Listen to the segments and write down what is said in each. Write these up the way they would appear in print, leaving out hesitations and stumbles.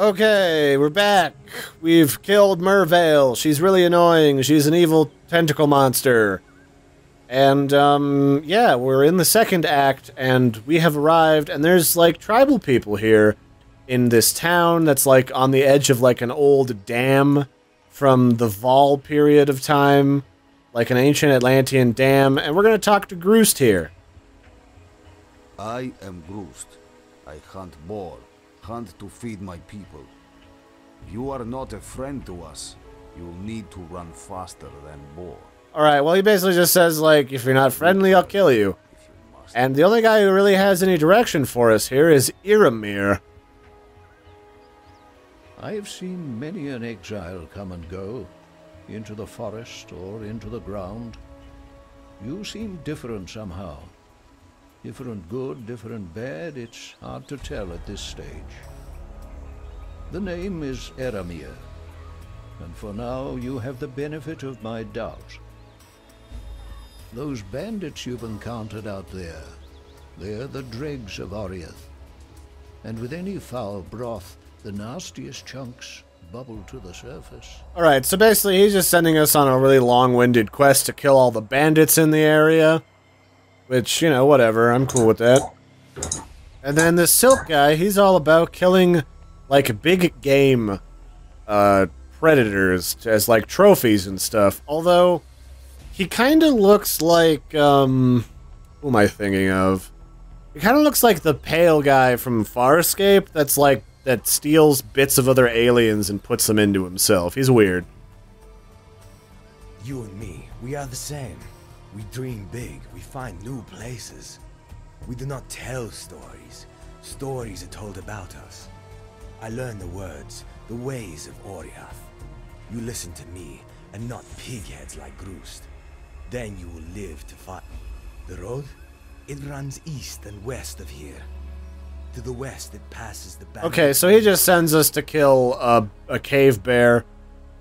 Okay, we're back. We've killed Mervale. She's really annoying. She's an evil tentacle monster. And, yeah, we're in the second act, and we have arrived, and there's, like, tribal people here in this town that's, like, on the edge of, like, an old dam from the Vol period of time, like an ancient Atlantean dam, and we're gonna talk to Groost here. I am Groost. I hunt boar, hunt to feed my people. If you are not a friend to us, you'll need to run faster than boar. Alright, well, he basically just says, like, if you're not friendly, I'll kill you. And the only guy who really has any direction for us here is Iramir. I have seen many an exile come and go, into the forest or into the ground. You seem different somehow. Different good, different bad, it's hard to tell at this stage. The name is Eramir, and for now you have the benefit of my doubt. Those bandits you've encountered out there, they're the dregs of Oriath. And with any foul broth, the nastiest chunks bubble to the surface. Alright, so basically he's just sending us on a really long-winded quest to kill all the bandits in the area. Which, you know, whatever, I'm cool with that. And then this Silk guy, he's all about killing, like, big game, predators as, like, trophies and stuff. Although, he kinda looks like, who am I thinking of? He kinda looks like the pale guy from Farscape that's, like, that steals bits of other aliens and puts them into himself. He's weird. You and me, we are the same. We dream big, we find new places. We do not tell stories. Stories are told about us. I learn the words, the ways of Oriath. You listen to me, and not pigheads like Groost. Then you will live to fight. The road? It runs east and west of here. To the west, it passes the back. Okay, so he just sends us to kill a cave bear,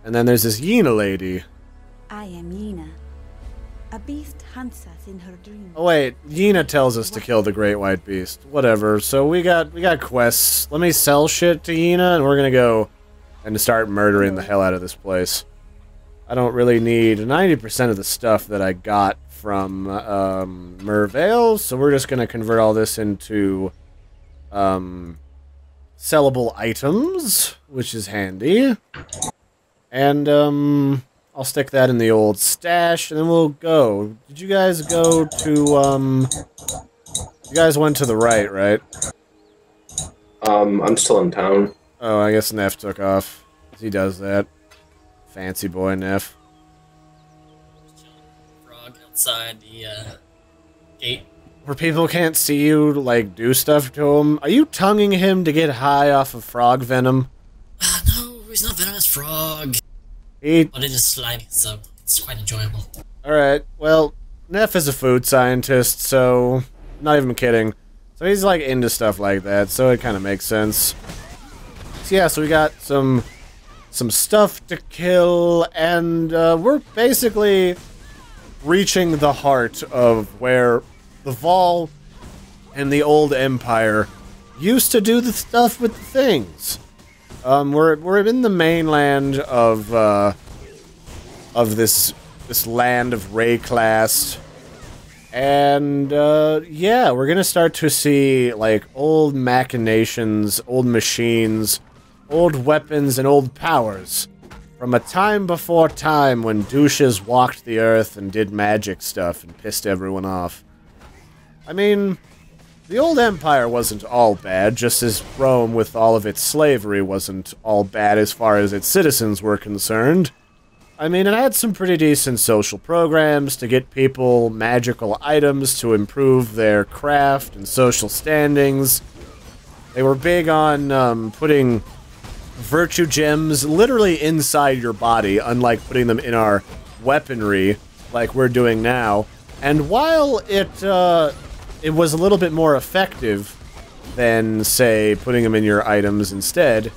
and then there's this Yena lady. I am Yena. A beast hunts us in her dreams. Oh wait, Yena tells us to kill the Great White Beast. Whatever. So we got quests. Let me sell shit to Yena, and we're gonna go and start murdering the hell out of this place. I don't really need 90% of the stuff that I got from Mervale, so we're just gonna convert all this into sellable items, which is handy. And I'll stick that in the old stash, and then we'll go. Did you guys go to, you guys went to the right? I'm still in town. Oh, I guess Neff took off. He does that. Fancy boy, Neff. Frog outside the, gate. Where people can't see you, like, do stuff to him. Are you tonguing him to get high off of frog venom? No, he's not venomous frog. But it is slimy, so it's quite enjoyable. Alright, well, Neff is a food scientist, so... Not even kidding. So he's, like, into stuff like that, so it kind of makes sense. So yeah, so we got some stuff to kill, and we're basically reaching the heart of where the Vol and the old Empire used to do the stuff with the things. We're in the mainland of this land of Rayclast, and yeah, we're gonna start to see like old machinations, old machines, old weapons, and old powers from a time before time when douches walked the earth and did magic stuff and pissed everyone off. I mean, the old empire wasn't all bad, just as Rome, with all of its slavery, wasn't all bad as far as its citizens were concerned. I mean, it had some pretty decent social programs to get people magical items to improve their craft and social standings. They were big on putting virtue gems literally inside your body, unlike putting them in our weaponry like we're doing now. And while it was a little bit more effective than, say, putting them in your items instead,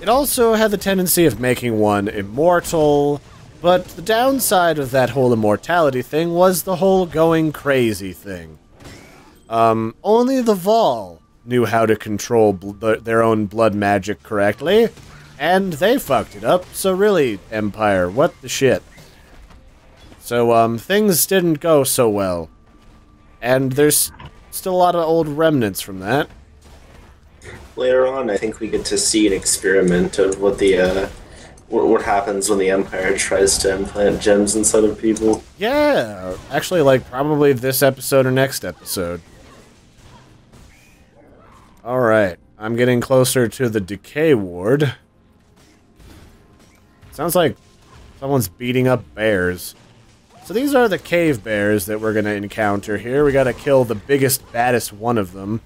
it also had the tendency of making one immortal, but the downside of that whole immortality thing was the whole going crazy thing. Only the Vol knew how to control their own blood magic correctly, and they fucked it up. So really, Empire, what the shit? So, things didn't go so well. And there's still a lot of old remnants from that. Later on, I think we get to see an experiment of what the what happens when the Empire tries to implant gems inside of people. Yeah, actually, like, probably this episode or next episode. Alright, I'm getting closer to the decay ward. Sounds like someone's beating up bears. So these are the cave bears that we're gonna encounter here. We gotta kill the biggest, baddest one of them.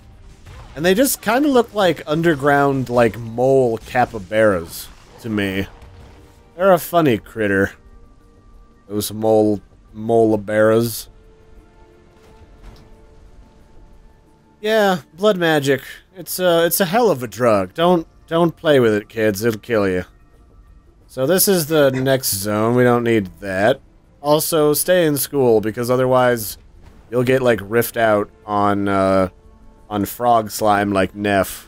And they just kind of look like underground, like, mole capybaras to me. They're a funny critter. Those molaberas. Yeah, blood magic. It's a hell of a drug. Don't play with it, kids. It'll kill you. So this is the next zone. We don't need that. Also, stay in school, because otherwise you'll get, like, riffed out on frog slime like Neff.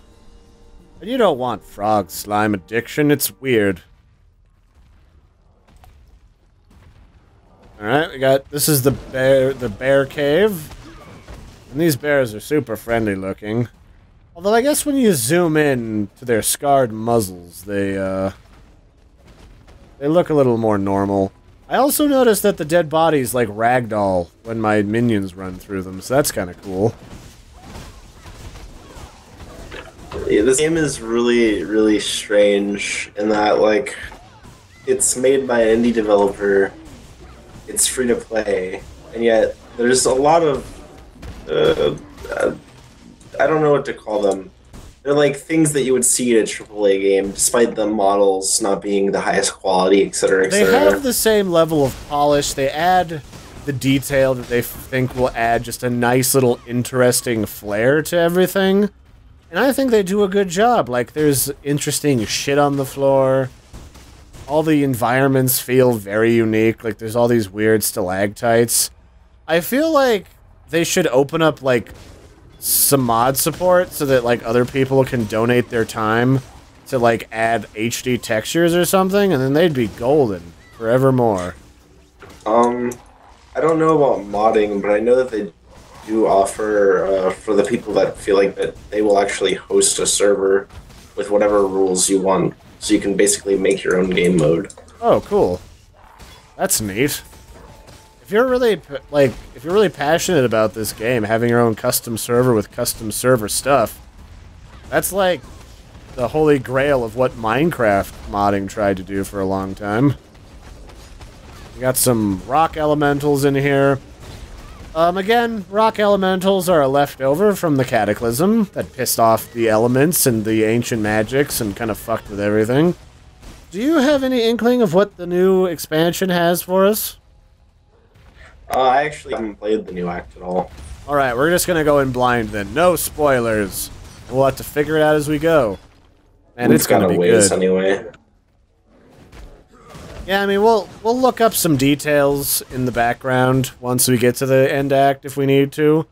And you don't want frog slime addiction. It's weird. Alright, we got... This is the bear cave. And these bears are super friendly looking. Although I guess when you zoom in to their scarred muzzles, they look a little more normal. I also noticed that the dead bodies, like, ragdoll when my minions run through them, so that's kind of cool. Yeah, this game is really, really strange in that, like, it's made by an indie developer, it's free to play, and yet there's a lot of, I don't know what to call them. They're like things that you would see in a AAA game, despite the models not being the highest quality, etc., etc. They have the same level of polish. They add the detail that they think will add just a nice little interesting flair to everything. And I think they do a good job. Like, there's interesting shit on the floor. All the environments feel very unique. Like, there's all these weird stalactites. I feel like they should open up, like, some mod support so that, like, other people can donate their time to, like, add HD textures or something, and then they'd be golden forevermore. I don't know about modding, but I know that they do offer, for the people that feel like that they will actually host a server with whatever rules you want, so you can basically make your own game mode. Oh, cool. That's neat. If you're really, like, if you're really passionate about this game, having your own custom server with custom server stuff, that's like the holy grail of what Minecraft modding tried to do for a long time. We got some rock elementals in here. Again, rock elementals are a leftover from the Cataclysm that pissed off the elements and the ancient magics and kind of fucked with everything. Do you have any inkling of what the new expansion has for us? I actually haven't played the new act at all. Alright, we're just gonna go in blind then. No spoilers. We'll have to figure it out as we go. And it's gonna be good. Anyway. Yeah, I mean, we'll look up some details in the background once we get to the end act if we need to.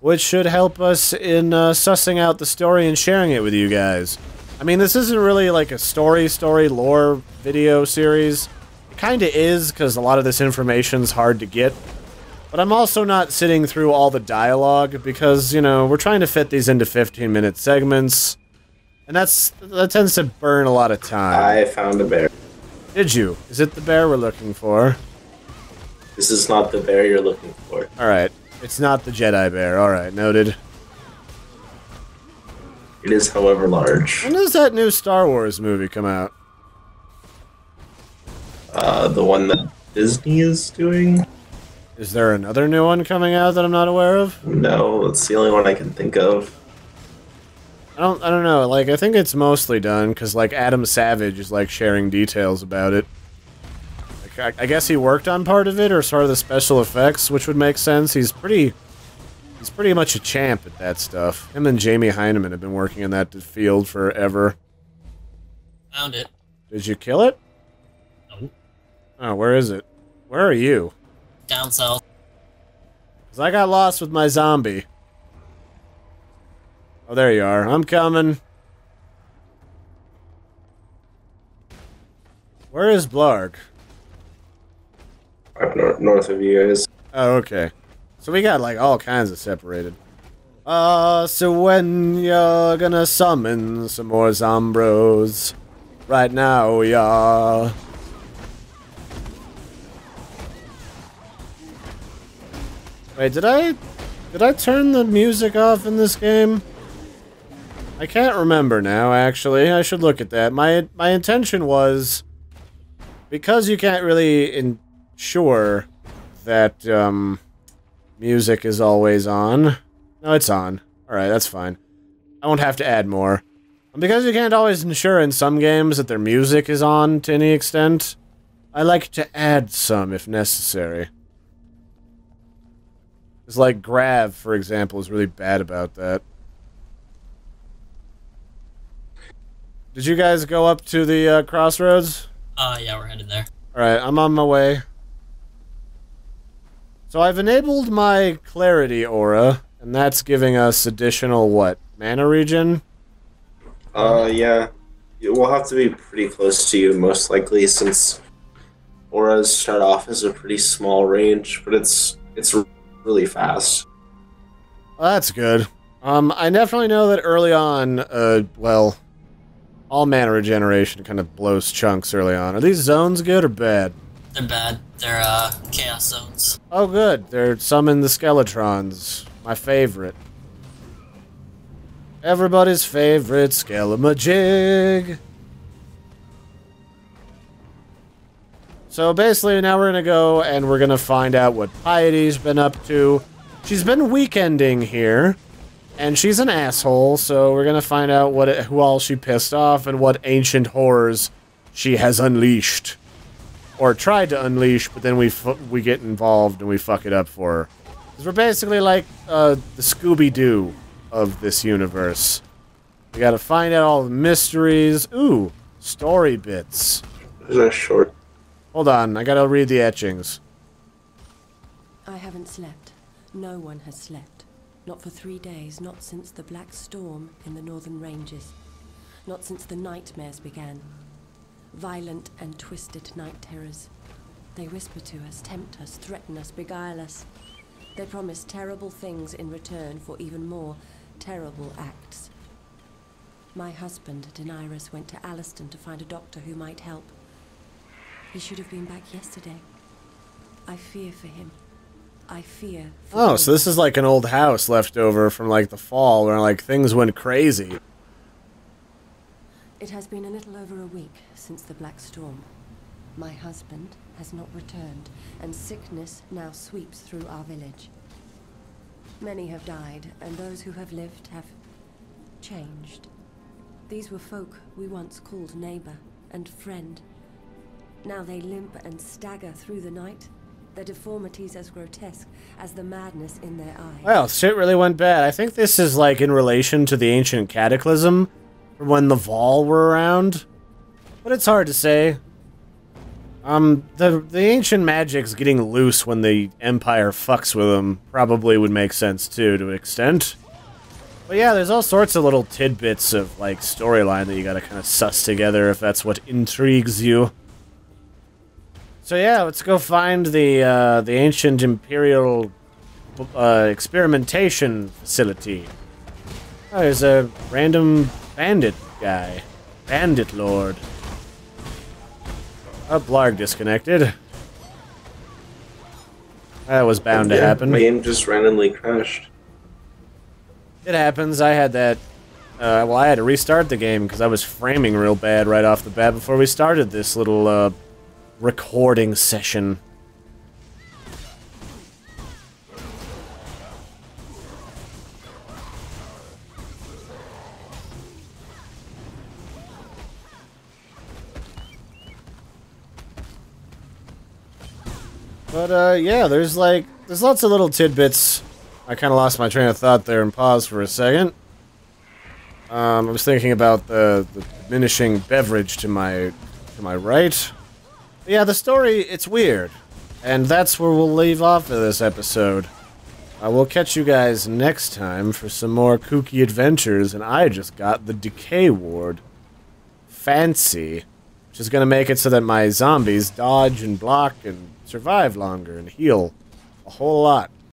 Which should help us in sussing out the story and sharing it with you guys. I mean, this isn't really like a story lore video series. It kinda is, because a lot of this information's hard to get. But I'm also not sitting through all the dialogue, because, you know, we're trying to fit these into 15-minute segments. And that tends to burn a lot of time. I found a bear. Did you? Is it the bear we're looking for? This is not the bear you're looking for. Alright. It's not the Jedi bear. Alright, noted. It is, however, large. When does that new Star Wars movie come out? The one that Disney is doing? Is there another new one coming out that I'm not aware of? No, it's the only one I can think of. I don't know, like, I think it's mostly done, because, like, Adam Savage is, like, sharing details about it. Like, I guess he worked on part of it, or sort of the special effects, which would make sense. He's pretty much a champ at that stuff. Him and Jamie Heineman have been working in that field forever. Found it. Did you kill it? No. Oh, where is it? Where are you? Down south. Because I got lost with my zombie. Oh, there you are. I'm coming. Where is Blarg? Up north of you guys. Oh, okay. So we got, like, all kinds of separated. So when you're gonna summon some more Zombros? Right now, yeah. Wait, did I turn the music off in this game? I can't remember now, actually. I should look at that. My intention was, because you can't really ensure that, music is always on. No, it's on. Alright, that's fine. I won't have to add more. And because you can't always ensure in some games that their music is on to any extent, I like to add some if necessary. It's like Grav, for example, is really bad about that. Did you guys go up to the crossroads? Yeah, we're headed there. Alright, I'm on my way. So I've enabled my clarity aura, and that's giving us additional, what, mana regen? Yeah. We'll have to be pretty close to you, most likely, since auras start off as a pretty small range, but it's really fast. Well, that's good. I definitely know that early on, well, all mana regeneration kind of blows chunks early on. Are these zones good or bad? They're bad. They're, chaos zones. Oh, good. They're summon the Skeletrons. My favorite. Everybody's favorite Skelemajig. So basically, now we're gonna go and we're gonna find out what Piety's been up to. She's been weekending here, and she's an asshole, so we're gonna find out who all she pissed off and what ancient horrors she has unleashed. Or tried to unleash, but then we get involved and we fuck it up for her. Because we're basically like the Scooby-Doo of this universe. We gotta find out all the mysteries. Ooh, story bits. They're short. Hold on, I gotta read the etchings. I haven't slept. No one has slept. Not for 3 days, not since the black storm in the northern ranges. Not since the nightmares began. Violent and twisted night terrors. They whisper to us, tempt us, threaten us, beguile us. They promise terrible things in return for even more terrible acts. My husband, Daenerys, went to Alliston to find a doctor who might help. He should have been back yesterday. I fear for him. I fear for Oh, him. so this is like an old house left over from like the fall where like things went crazy. It has been a little over a week since the black storm. My husband has not returned, and sickness now sweeps through our village. Many have died, and those who have lived have changed. These were folk we once called neighbor and friend. Now they limp and stagger through the night, their deformities as grotesque as the madness in their eyes. Well, shit really went bad. I think this is like in relation to the ancient cataclysm from when the Vol were around. But it's hard to say. The ancient magic's getting loose when the Empire fucks with them probably would make sense too, to an extent. But yeah, there's all sorts of little tidbits of, like, storyline that you gotta kind of suss together if that's what intrigues you. So yeah, let's go find the ancient Imperial experimentation facility. Oh, there's a random bandit guy. Bandit Lord. Oh, Blarg disconnected. That was bound to happen. My game just randomly crashed. It happens. I had that. Well, I had to restart the game because I was framing real bad right off the bat before we started this little recording session. But yeah, there's lots of little tidbits. I kind of lost my train of thought there and paused for a second. I was thinking about the diminishing beverage to my right. But yeah, the story, it's weird. And that's where we'll leave off of this episode. I will catch you guys next time for some more kooky adventures, and I just got the Decay Ward. Fancy. Which is going to make it so that my zombies dodge and block and survive longer and heal a whole lot.